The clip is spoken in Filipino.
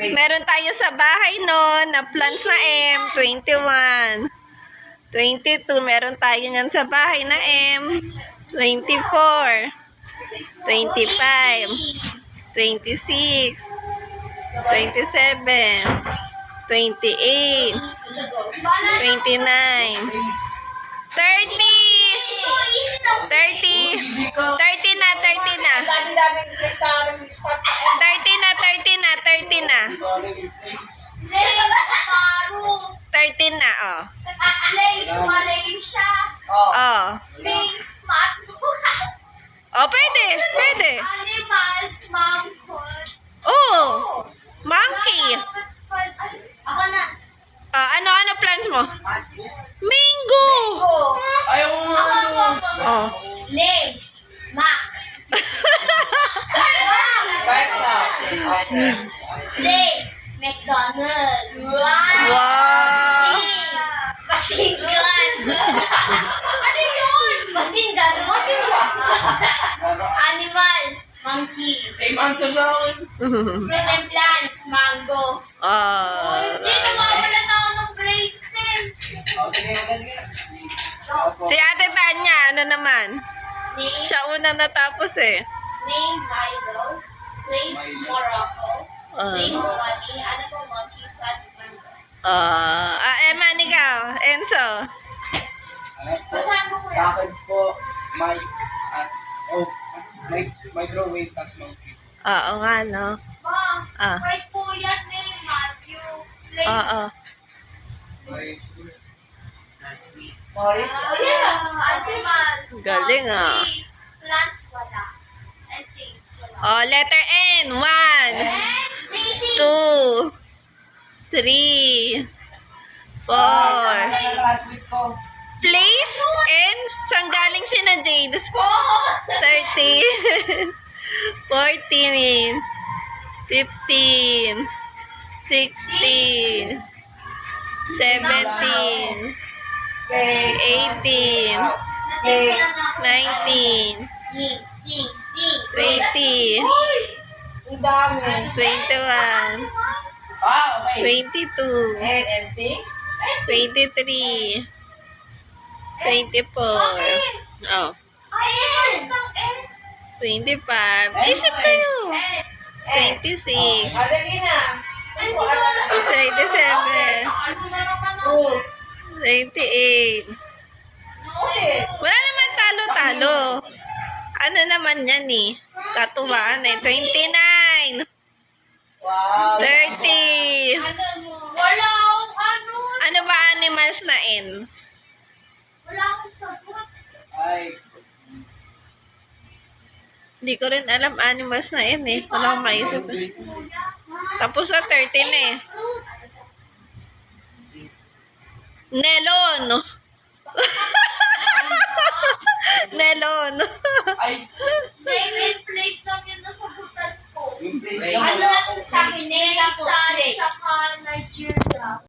Meron tayo sa bahay no, na plants na M, 21. 22, meron tayo nyan sa bahay na M. 24. 25. 26. 27. 28. 29. 30. 30. 30 na, 30 na. 30 na, 30 na, 30 na. 30 na, oh. Oh. Oh, pwede, pwede. Oh, monkey. Ano plans mo? Mango. Ayaw mo. Oh. Name, Mac. Place, McDonald's. Wow. Machine gun. Ano yun? Machine gun. Machine gun. Animal, monkey. Same answer sa akin. Fruit and plants, mango. Hindi, nawawala na ako ng grade 10. Sige, magaling. Si Ate Tanya, ano naman? Name, Siya unang natapos eh. name, Milo. Place, Morocco. Name, money. Animal, monkey. Plants, mango. Eman, ikaw. Enzo. Sa akin po, microwave tas monkey. Oo nga, no? Ma, Ah. right po yan, name, Matthew. Place, Oo. Morris? animals. Galing, ah. monkey. Plants, wala. And things, wala. Oh, letter N. 1, Sisi. 2, 3, 4. Classmate ko. Place N. Saan galing si na Jade? 13, 14, 15, 16, 17, 18, 19, Sting. 20, Ang dami. 21, Okay. 22, And things? 23, 24, oh, Ayun! 25, isip kayo, 26, Alagi na. 27, 28, wala naman talo-talo. Ano naman yan eh? Katuwaan eh. 29, Wow. 30. Wala akong ano. Ano ba animals na N? Wala akong sagot. Ay. Hindi ko rin alam animals na N eh. Wala akong maisip eh. Tapos na 30 na eh. Nelon. Nelon. Ay. Name and place lang yun nasagutan ko. Yung place Ano lang sa akin? Name,